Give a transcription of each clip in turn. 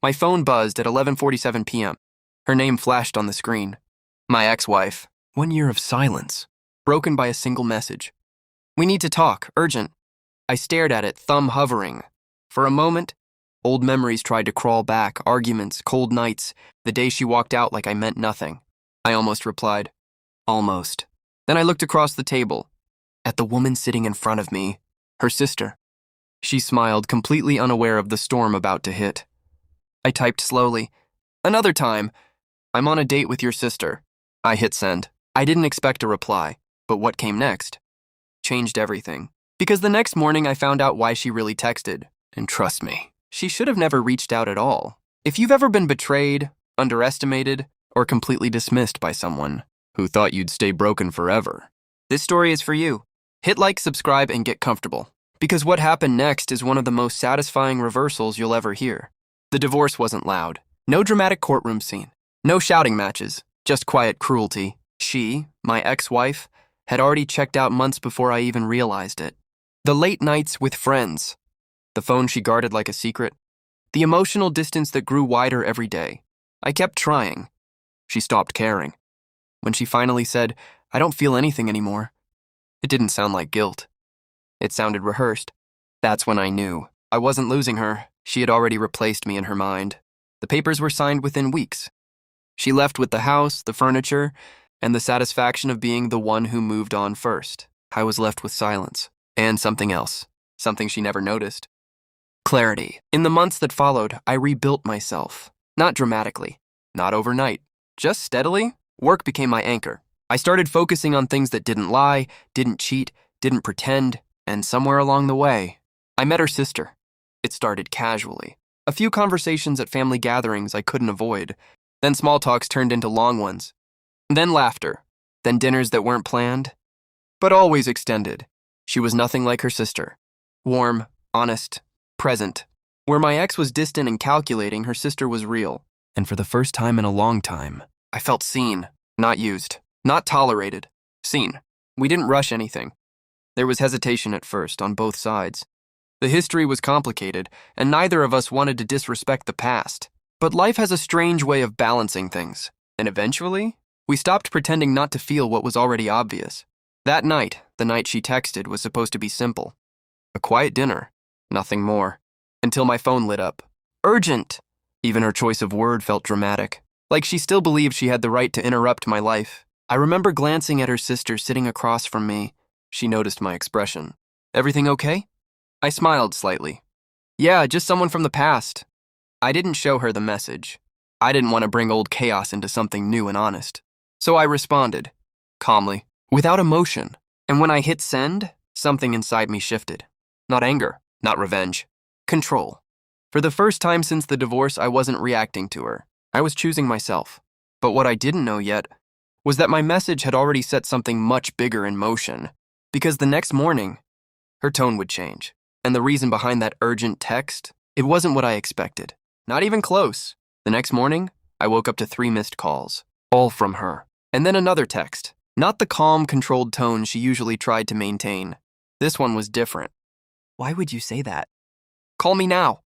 My phone buzzed at 11:47 p.m. Her name flashed on the screen. My ex-wife. 1 year of silence, broken by a single message. "We need to talk, urgent." I stared at it, thumb hovering. For a moment, old memories tried to crawl back, arguments, cold nights, the day she walked out like I meant nothing. I almost replied, "Almost." Then I looked across the table, at the woman sitting in front of me, her sister. She smiled, completely unaware of the storm about to hit. I typed slowly, "Another time. I'm on a date with your sister." I hit send. I didn't expect a reply, but what came next changed everything. Because the next morning I found out why she really texted. And trust me, she should have never reached out at all. If you've ever been betrayed, underestimated, or completely dismissed by someone who thought you'd stay broken forever, this story is for you. Hit like, subscribe, and get comfortable. Because what happened next is one of the most satisfying reversals you'll ever hear. The divorce wasn't loud. No dramatic courtroom scene. No shouting matches. Just quiet cruelty. She, my ex-wife, had already checked out months before I even realized it. The late nights with friends. The phone she guarded like a secret. The emotional distance that grew wider every day. I kept trying. She stopped caring. When she finally said, "I don't feel anything anymore," it didn't sound like guilt. It sounded rehearsed. That's when I knew. I wasn't losing her. She had already replaced me in her mind. The papers were signed within weeks. She left with the house, the furniture, and the satisfaction of being the one who moved on first. I was left with silence. And something else. Something she never noticed. Clarity. In the months that followed, I rebuilt myself. Not dramatically. Not overnight. Just steadily, work became my anchor. I started focusing on things that didn't lie, didn't cheat, didn't pretend, and somewhere along the way, I met her sister. It started casually. A few conversations at family gatherings I couldn't avoid. Then small talks turned into long ones. Then laughter. Then dinners that weren't planned, but always extended. She was nothing like her sister. Warm, honest, present. Where my ex was distant and calculating, her sister was real. And for the first time in a long time, I felt seen, not used, not tolerated. Seen. We didn't rush anything. There was hesitation at first, on both sides. The history was complicated, and neither of us wanted to disrespect the past. But life has a strange way of balancing things, and eventually, we stopped pretending not to feel what was already obvious. That night, the night she texted, was supposed to be simple. A quiet dinner, nothing more. Until my phone lit up. Urgent! Even her choice of word felt dramatic, like she still believed she had the right to interrupt my life. I remember glancing at her sister sitting across from me. She noticed my expression. "Everything okay?" I smiled slightly. "Yeah, just someone from the past." I didn't show her the message. I didn't want to bring old chaos into something new and honest. So I responded, calmly, without emotion. And when I hit send, something inside me shifted. Not anger, not revenge. Control. For the first time since the divorce, I wasn't reacting to her. I was choosing myself. But what I didn't know yet was that my message had already set something much bigger in motion. Because the next morning, her tone would change. And the reason behind that urgent text, it wasn't what I expected. Not even close. The next morning, I woke up to 3 missed calls. All from her. And then another text. Not the calm, controlled tone she usually tried to maintain. This one was different. "Why would you say that?" "Call me now."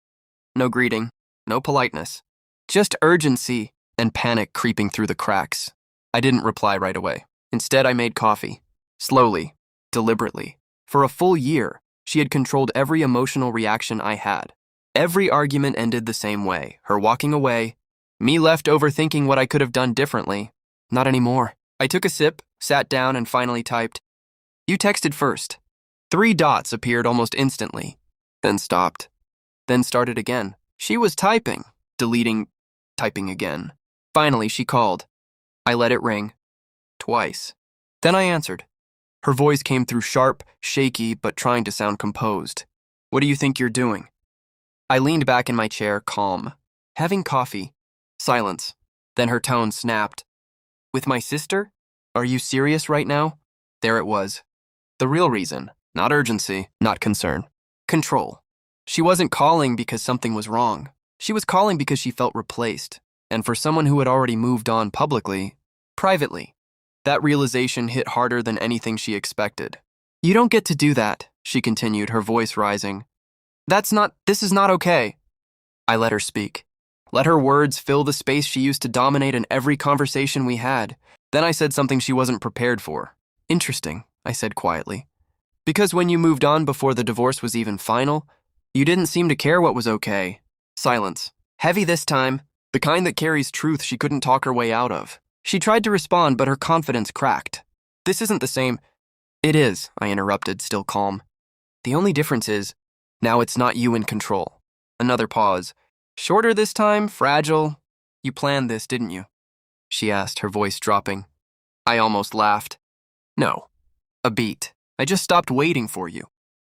No greeting. No politeness. Just urgency and panic creeping through the cracks. I didn't reply right away. Instead, I made coffee. Slowly. Deliberately. For a full year, she had controlled every emotional reaction I had. Every argument ended the same way. Her walking away. Me left overthinking what I could have done differently. Not anymore. I took a sip, sat down, and finally typed, "You texted first." 3 dots appeared almost instantly. Then stopped. Then started again. She was typing. Deleting. Typing again. Finally, she called. I let it ring. Twice. Then I answered. Her voice came through sharp, shaky, but trying to sound composed. "What do you think you're doing?" I leaned back in my chair, calm. "Having coffee." Silence. Then her tone snapped. "With my sister? Are you serious right now?" There it was. The real reason. Not urgency, not concern. Control. She wasn't calling because something was wrong. She was calling because she felt replaced. And for someone who had already moved on publicly, privately, that realization hit harder than anything she expected. "You don't get to do that," she continued, her voice rising. This is not okay." I let her speak. Let her words fill the space she used to dominate in every conversation we had. Then I said something she wasn't prepared for. Interesting, I said quietly. Because when you moved on before the divorce was even final, you didn't seem to care what was okay. Silence. Heavy this time, the kind that carries truth she couldn't talk her way out of. She tried to respond, but her confidence cracked. This isn't the same. It is, I interrupted, still calm. The only difference is, now it's not you in control. Another pause. Shorter this time, fragile. You planned this, didn't you? She asked, her voice dropping. I almost laughed. No. A beat. I just stopped waiting for you.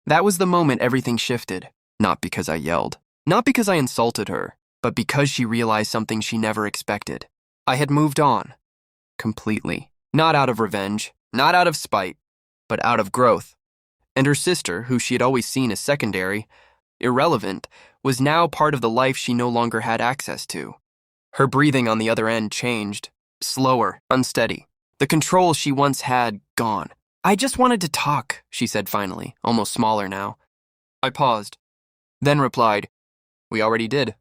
That was the moment everything shifted. Not because I yelled. Not because I insulted her, but because she realized something she never expected. I had moved on. Completely. Not out of revenge, not out of spite, but out of growth. And her sister, who she had always seen as secondary, irrelevant, was now part of the life she no longer had access to. Her breathing on the other end changed. Slower, unsteady. The control she once had, gone. I just wanted to talk, she said finally, almost smaller now. I paused, then replied, We already did.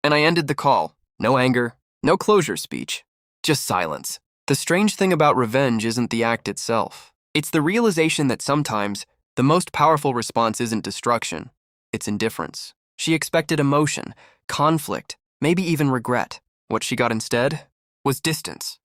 And I ended the call. No anger, no closure speech, just silence. The strange thing about revenge isn't the act itself. It's the realization that sometimes the most powerful response isn't destruction, it's indifference. She expected emotion, conflict, maybe even regret. What she got instead was distance,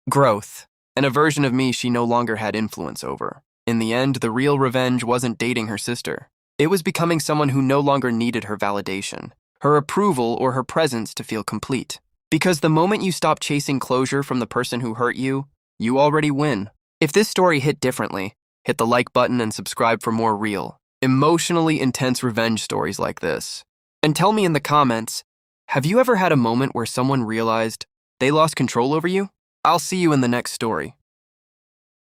growth, and a version of me she no longer had influence over. In the end, the real revenge wasn't dating her sister. It was becoming someone who no longer needed her validation, her approval, or her presence to feel complete. Because the moment you stop chasing closure from the person who hurt you, you already win. If this story hit differently, hit the like button and subscribe for more real, emotionally intense revenge stories like this. And tell me in the comments, have you ever had a moment where someone realized they lost control over you? I'll see you in the next story.